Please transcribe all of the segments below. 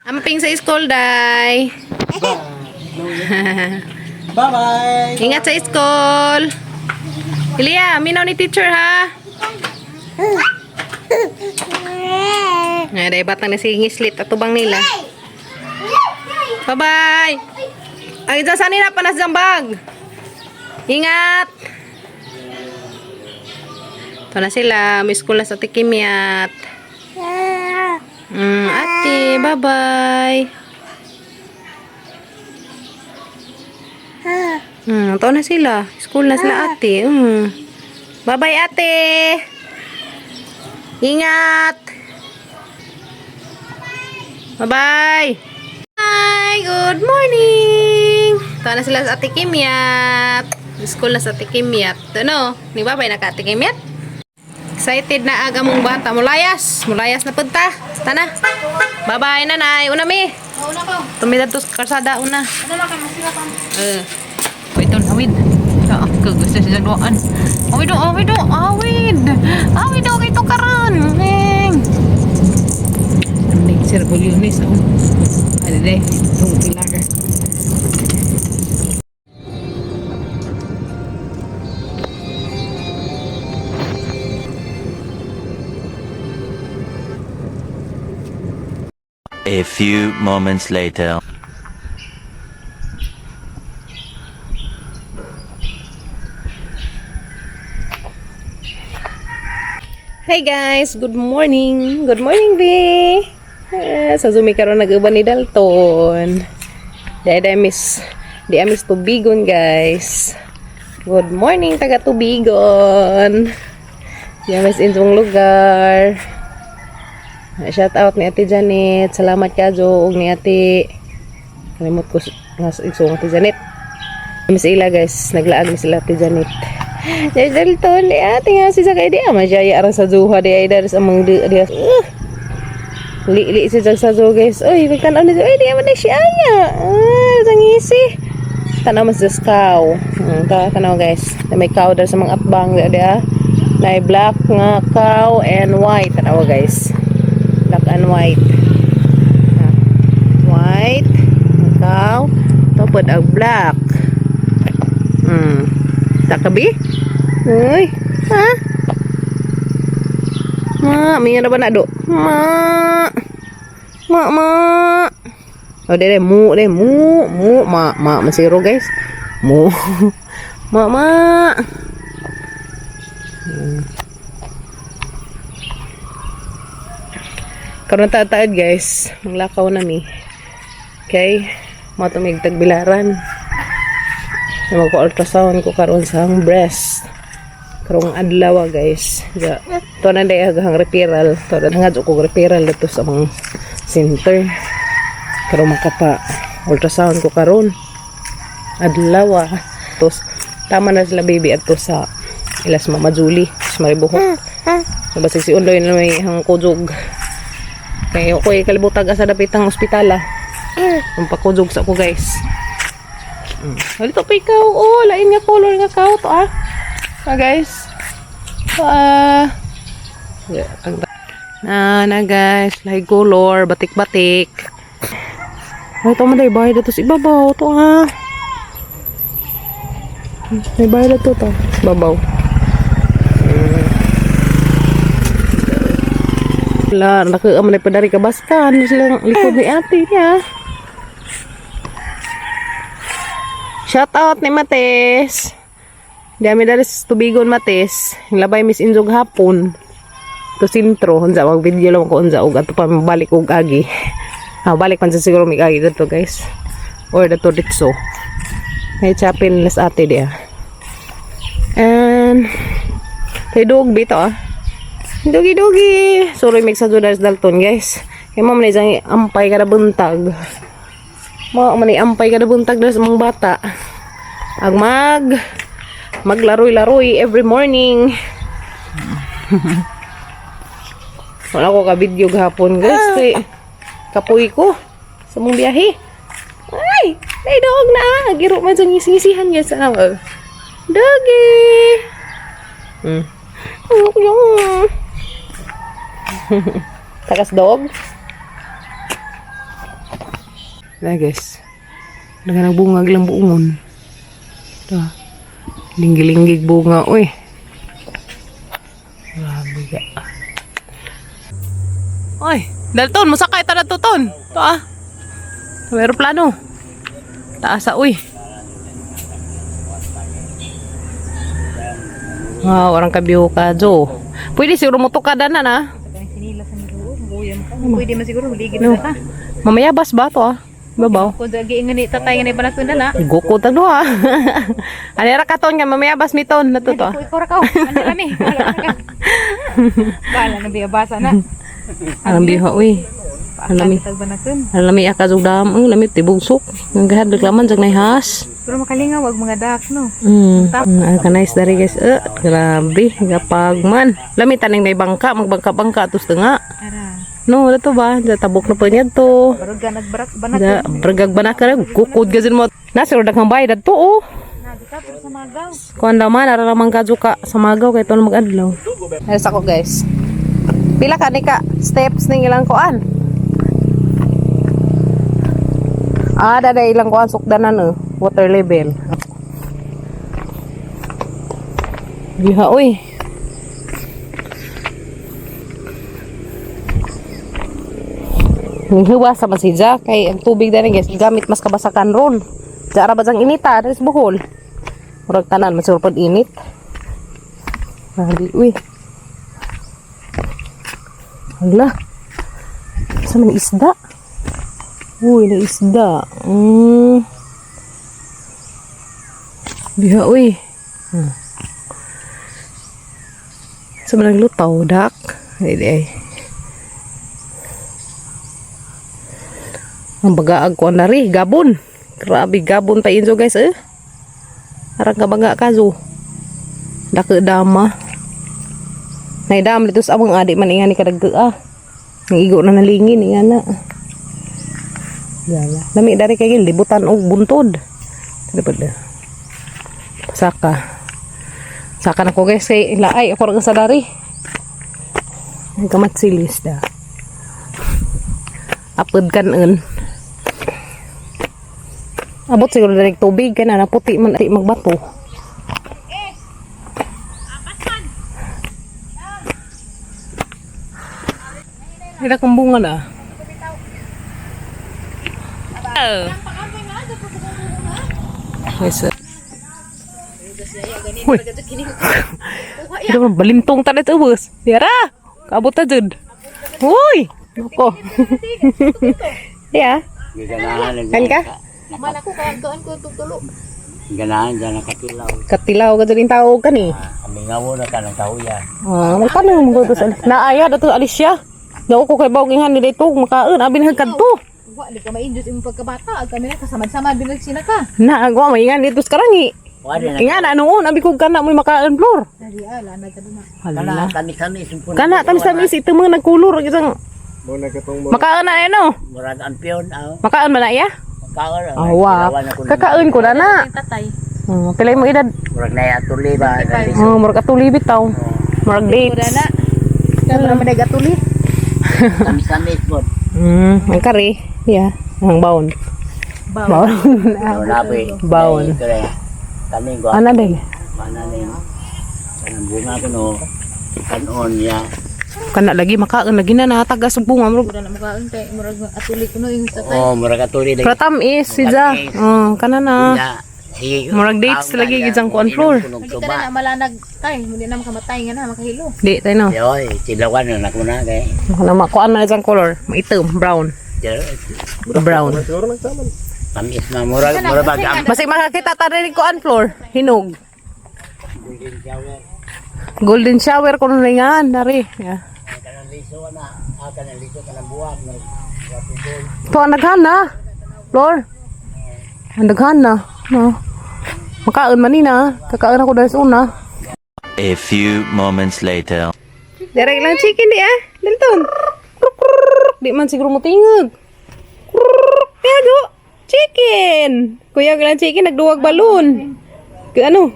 Amping sa school, day. Bye-bye. Ingat sa school. Ilia, minaw ni teacher, ha? Nga, day batang na si ngislit at tubang nila. Bye-bye. Ay, dyan saan nila panas dyan bag? Ingat. Ito na sila. May school na sa Tikimyat. Ate, bye-bye. Ito na sila. School na sila, ate. Bye-bye, ate. Ingat. Bye-bye. Hi, good morning. Ito na sila sa ate Kimyat. School na sa ate Kimyat. Ano? Ni babay na ka ate Kimyat? Excited na aga mong bata. Mulayas. Mulayas na punta. Tana. Bye-bye, nanay. Una mi. Una ko. Tumida to karsada una. Ano lang kayo? Masira ka. Ito na, awid. Kagusto siya doon. Awid do, awid do. Awid. Awid do, kay tukaran. Sir Bulyonis. Ada deh. Tunggu pilar. A few moments later. Hi guys, good morning. Good morning, B. Sa Zumi karon nag-uban ni Dalton. Di amis Tubigon, guys. Good morning, taga Tubigon. Di amis intong lugar. Shout out ni Ate Janet. Salamat ka, Jo, ug ni Ate. Kalimot ko ngas isong Ate Janet. Amis ila, guys. Naglaag mi sila Ate Janet. Jadi Dalton di ate nga si sakay di majaya arang sa Zuha di ay dari sa mang di li si sa Zuha, guys. Oy kan ano ay di man siya aya. Sangisi tanaw mas just cow. Tanaw, guys, may cow dar sa mga atbang di na black nga cow and white. Tanaw, guys, black and white. White cow tapos ang black. Takabi? Uy, ha? Ma, minyan na ba na do? Ma. Oh, deh, mu, masiro, guys. Mu. Ma. Karon tataad, guys. Manglakaw na mi. Okay? Matumig tagbilaran. Magpa-ultrasound ko karon sa breast karong adlaw, guys. To na day agang referral. To na nga ko referral dito sa mga center. Karong makapa ultrasound ko karon adlaw. Tos tama na sila baby adto sa ilas Mama Julie sa Maribuhok. So basig si Undoy na may hang kujog. Kaya ako kalibutag sa dapitang ospitala. Pakujog sa ko, guys. Dito pa ikaw. Oh, lain nga color nga kao to, guys. Guys, lain color, batik-batik. Ito mo day bahay dito sa ibabaw to, may bahay dito to ibabaw. Wala, nakaamon na pa dari kabaskan silang likod ni ate niya. Shout out ni Mates. Dami dari sa Tubigon, Mates. Labay Miss Injog hapon. To sintro, unsa mag video lang ko unsa og ato pa balik og agi. Balik man sa siguro mig agi dito, guys. Or dito ditso. May chapel las ate dia. And kay dog bito, Dogi. Sorry mig sa Judas Dalton, guys. Kay mo man isang ampay kada buntag. Ampay kada buntag sa mga bata. Ang maglaroy-laroy every morning. Wala ko ka-video gahapon, guys. Kay kapoy ko sa mong biyahe. Ay, dog na. Giro man sa ngisi-ngisihan, guys. Dogi. Takas dog. Na guys. Dengan bunga gelang buungon. Dah. Linggig-linggig bunga, uy. Grabe ka. Oy, Dalton, masakay ta na to, Ton. To ah. Sa aeroplano. Taasa, uy. Wow, orang kabiyo ka, Jo. Pwede siguro mo to kadanan, ah. Pwede man siguro maligid No. na ta. Mamaya bas ba to, ah? Babaw. Kung dagi nga ni tatay nga ni balakon na na. Goko tag duha. Anira ka ton nga mamaya bas miton na to to. Ikaw ra ka. Ano kami? Bala na biya basa na. Ang biha uy. Alami. Tag banakon. Alami aka jugdam ang lami tibugsok. Ang gahad reklaman jag nahas. Pero makalinga wag mga dak no. Ang kanais dari guys. Grabe, gapagman. Lami taning may bangka, magbangka-bangka tus nga. Ara. No, dato ba? Da tabok na pa niya to. Barog ka nagbarak Da banakon. bragag banaka kukod gazin mo. Nasiro daghang bayad to oh. Nagka pero sa magaw. Kuan daman ara lamang kajuka sa magaw kay ton mag-adlaw. Ayos ako guys. Pila ka ni ka steps ning ilang kuan? Ada ilang kuan sukdanan water level. Biha uy. Hiwa sa masija kay ang tubig dani guys gamit mas kabasakan ron. Jara ba jang inita dari Bohol. Murag tanan masurpod init. Hali uy. Hala. Sa man isda. Uy, na isda. Biha uy. Sa man lutaw dak. Ay. Ang bagaag ko na rin, gabon. Grabe, gabon pa inso guys Arang ka baga kazo. Dake dama. Naidam dito sa among adik man ingani kadagge Nang igo na nalingin ingana. Yala. Lami dari kay libutan og buntod. Dapat. Saka. Saka na ko guys kay laay ako ra sa dari. Ang kamat silis da. Apod kanon. Abot siguro dari tubig kana na puti man ati magbato. Ida kong bunga na. Yes. Uy. Ida man balintong tadi tuh bos. Yara, kabut aja. Uy, nako. Ya. Kan ka? Mana ko kaya doon ko tutulo. Ganahan dyan nakatilaw. Katilaw ka din tao ka ni. Kami nga muna ka ng tao yan. Magkano mo gusto sa naaya dato Alicia. Daw ko kay bawgingan ni dito makaon abin hagkad to. Wa di ka ma-induce imong pagkabata ag kami na kasama-sama binag sina ka. Na agwa maingan dito sa karangi. Inga na noon abi ko kana mo makaon floor. Dari ala na kaduna. Hala. Tamis-tamis. Kana tamis-tamis ito mo nagkulor isang makaon na ano. Murad ang piyon. Makaon ba na iya? Makaon. Awa. Kakaon ko na na. Tatay. Pilay mo edad. Murag na yatuli ba? Murag atuli bitaw. Murag dates. na. Kaya mo naman nagatuli. Tamis-tamis po. Ang kari. Yeah. Ang baon. Baon. Labi. Baon. Kami ko. Ano din? Mana rin. Kanang bunga ko no. Kanon ya. Kana lagi makaon lagi na natagas og bunga. Mura na makaon kay murag atuli kuno yung tatay. Oh, murag atuli dai. Pratam is siya. Kana na. Murag dates lagi gijang kuan floor. Kita na malanag tay, hindi na makamatay nga na makahilo. Di tayo no. Yoy, silawan na ko na kay. Kana makuan man jang color, maitim, brown. Brown. Tamis na murag ba gam. Masig makakita ta rin kuan floor, hinog. Golden shower kuno ringan nari. Yeah. Kanang liso na, kanang liso kanang buwak na. To naghan na. Floor. Naghan na. No. Makaon man ni na. Kakaon ako dahil sa una. A few moments later. Direct lang chicken di Dalton. Di man siguro mo tingog. Kaya do. Chicken. Kuya lang chicken nagduwag balon. Ke ano?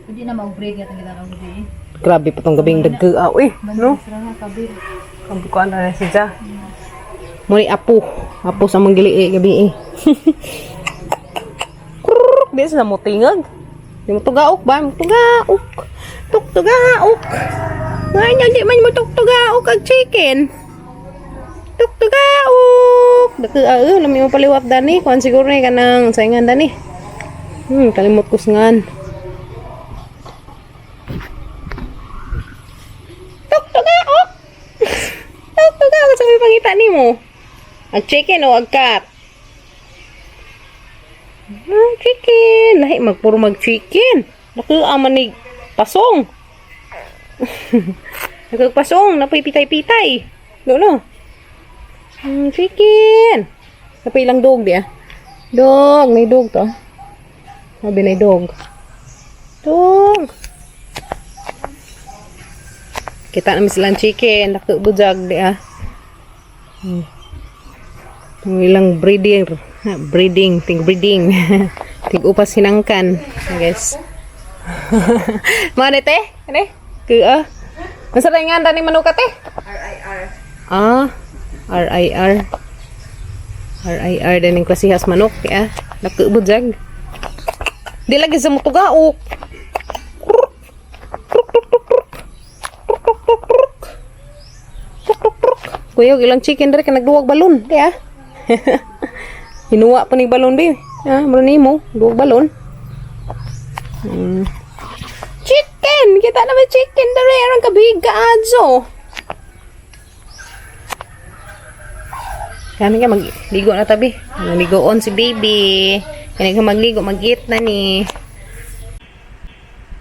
Hindi na mag-break ya kita na gabi. Grabe pa tong gabing dagka. No? Sira na kabir. Kambukan na siya. Muli apo. Apo sa mga gili gabi eh. Kuruk, di sa mo tingag. Di mo tugaok ba? Mo tugaok. Tugaok. Ngayon di man mo tugaok ang chicken. Tugaok. Dako lami mo paliwat dani. Kuan siguro ni kanang saingan dani. Kalimot ko sngan. Tugaok. Tugaok sa may pangita nimo. Ang chicken o ang cat? Chicken. Lahi magpuro mag-chicken. Aman ni pasong. Nagpasong. Napay pitay-pitay. Lolo. Chicken. Napay lang dog di ah. Dog. May dog to. Sabi na dog. Dog. Kita namin silang chicken. Nakubujag di ah. Ang ilang breeding, breeding. Tig-upas hinangkan, guys. Mana teh? Ano? Kaya? Masaringan tani manuka teh? RIR. RIR. RIR dan yung klasihas manok, ya. Nakubujag. Di lagi sa mutugaok. Kuya, ilang chicken dari ka nagduwag balon, di ah. Hinuwa pa ni balon bi. Marani mo, duwag balon. Chicken! Kita na may chicken dari arang kabiga adso. Kami ka magligo na tabi. Magligoon si baby. Kani ka magligo, mag-eat na ni.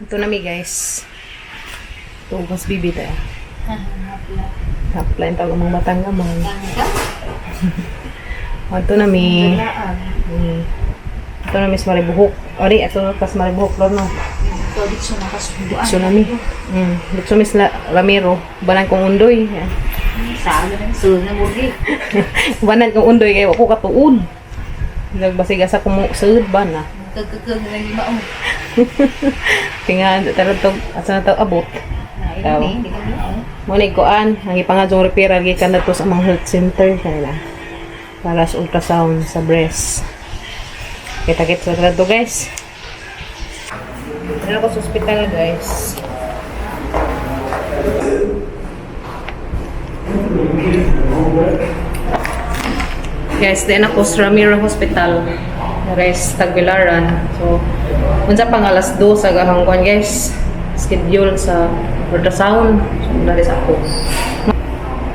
Ito na mi guys. Ito mas baby tayo. Hapline tawag mga batang gamay. Ito na mi. Ito na mi sa maribuhok. Ori, ito kas maribuhok lo no. Ito dito na kasubuan. Ito na mi. Dito mi sa Ramiro. Banan kong undoy. Saan na sulod na murgi. Banan kong undoy kayo ako katuon. Nagbasiga sa kumo sud ba na. Kagkagag na lima oh. Tinga tarantog asa na taw abot. Taw. Hindi ka Muna ikuan, ang ipangadjong repair gikan na to sa mga health center kanila. Para sa ultrasound sa breast. Kita-kit sa to guys. Dito ako sa hospital guys. Guys, din ako sa Ramiro Hospital. Rest Tagbilaran. So, unsa pang alas 2 sa gahangkuan guys. Schedule sa ultrasound. So, dari sa ako.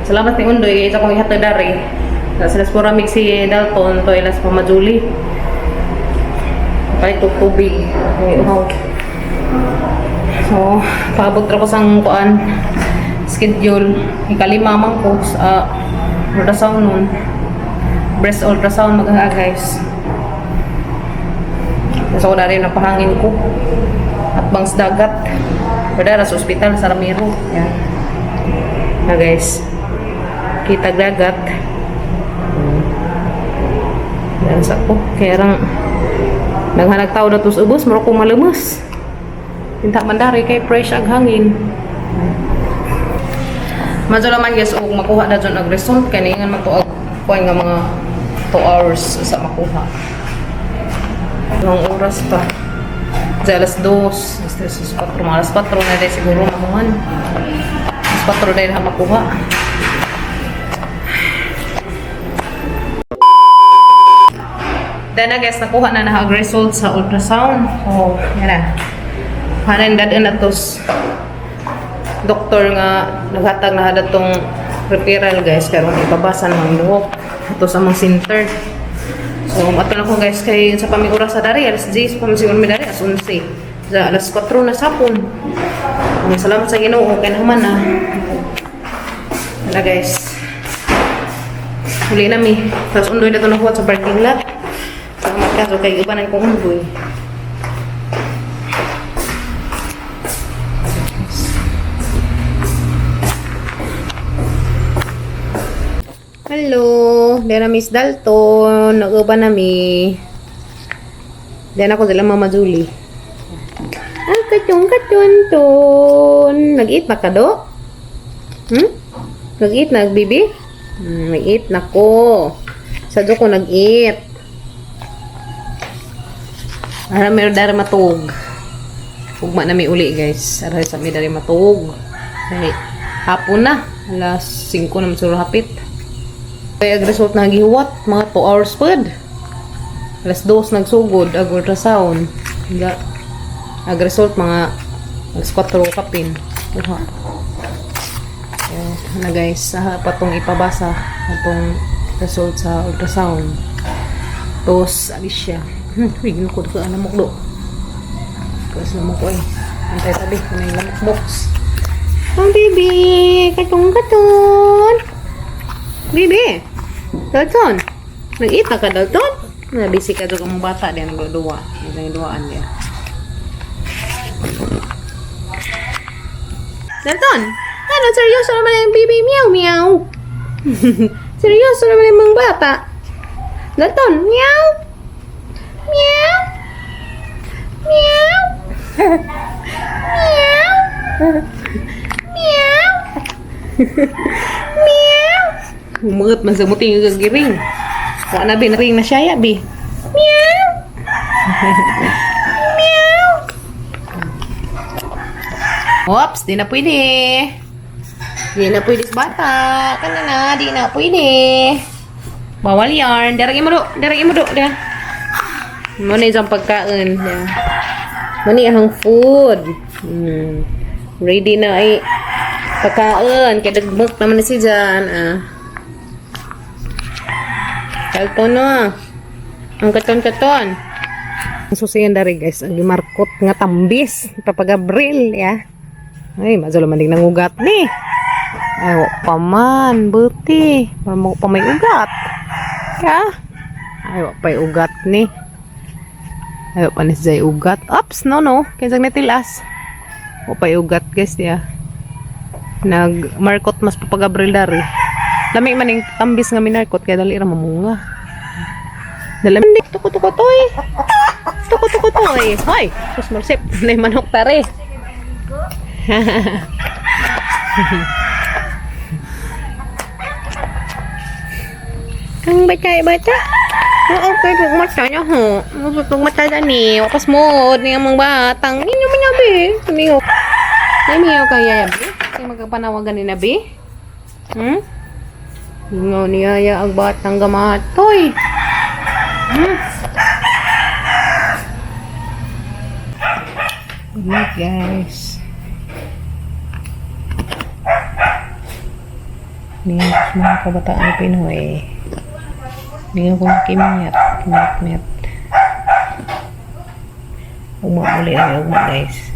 Salamat ni Undoy. Isa kong ihatag dari. Sa po ramig si Dalton. To ilas pa Majuli. Palit tubig. Uhaw. So, paabot ko sang kuan. Schedule. Ikalima man ko sa ultrasound nun. Breast ultrasound magaha guys. So, na rin napahangin ko. At bangs dagat. Pada sa ospital sa Ramiro. Yan. Na guys. Kita dagat. Yan sa ko. Kaya rang naghanag tao na tos ubos. Maro kong malamus. Tinta mandari kay fresh ag hangin. Madyo naman guys. O makuha na dyan ag result. Kaya nga matuag kuha nga mga 2 hours sa makuha. Ilang oras pa. Kasi alas 2, alas 4, alas 4 na rin siguro makuhan. Alas 4 na rin makuha. Then na guys, nakuha na nahag-result sa ultrasound. So, yan na. Hanan dadaan na tos doktor nga naghatag na hada tong referral guys. Karon ibabasan ng buhok. Ito sa mga center. So, ato na ko guys kay sa pamigura sa dari, alas 10 pa siguro mi dari, alas 11. Sa alas 4 na sapon. Salamat sa Ginoo kay naman na. Wala guys. Huli na mi. Tapos undoy na ito nakuha sa parking lot. Salamat ka. So, kay ibanan kong undoy. Hello, dyan na Miss Dalton. Nag-uba na mi. Dyan ako sila Mama Julie. Katyong. Nag-eat na ka do? Nag-eat na, bibi? May-eat na ko. Sadyo ko nag-eat. Meron dari matug. Ugma na may uli guys. Aray sa may dari matug. Ay, hapon na. Alas 5 na masuro hapit. Kaya ag-result na gihuwat. Mga 2 hours pod. Alas 2 nagsugod. Ag-ultrasound. Ag-result mga alas 4 kapin. Na guys, patong ipabasa atong result sa ultrasound. Tapos, alis siya. Uy, ginukod ko ang lamok do. Tapos lamok ko eh. Antay tabi, may lamok box. Oh, baby! Katong-katon! Baby! Dalton! Nag-eat na ka, Dalton? Nabisi ka doon kang bata. Diyan nagduwa. Nagduwaan niya. Dalton! Ano, seryoso naman yung baby meow meow. Seryoso naman yung mga bata. Dalton, meow. Meow. Meow. Meow. Meow. Meow. Umungot man sa muting yung giring. Wala na ring na siya ya, bi. Meow. Meow. Oops, di na pwede. Di na pwede sa bata. Kanina, di na pwede. Bawal yarn. Daragin mo do. Daragin mo do. Muna isang pagkain. Muna ang food. Ready na ay pagkain. Kaya dagmok naman na si Jan. Kalton na. Ang katon-katon. Ang susiyan dari guys. Ang markot nga tambis. Papagabril. Ay, mazalo man din ng ugat ni. Ay, wak pa man, buti. Pa may ugat. Ay, wak pa yung ugat ni. Ay, wak pa ni siya ugat. Ups, no. Kaya natilas. Wak pa yung ugat, guys, Nag-markot mas papagabril dari. Lamig man yung tambis nga minarkot, kaya dali mamunga. Dalam tuko-tuko-toy. Tuko-tuko-toy. Hoy, sus marsip. Nay manok tare. Ang bata-bata. Oo, kaya pag mata niya ho. Pag mata na ni. Wapas mo. Niya mga batang. Ninyo mo niya, be. Tumiyo. Tumiyo kaya, be. Kaya magpapanawagan ni na, be. Ingaw niya ya ang batang gamatoy. Good night, guys. Niya mga kabataan Pinoy. Niya ko nakiminyat. Kimit-mit. Ugma muli na ugma, guys.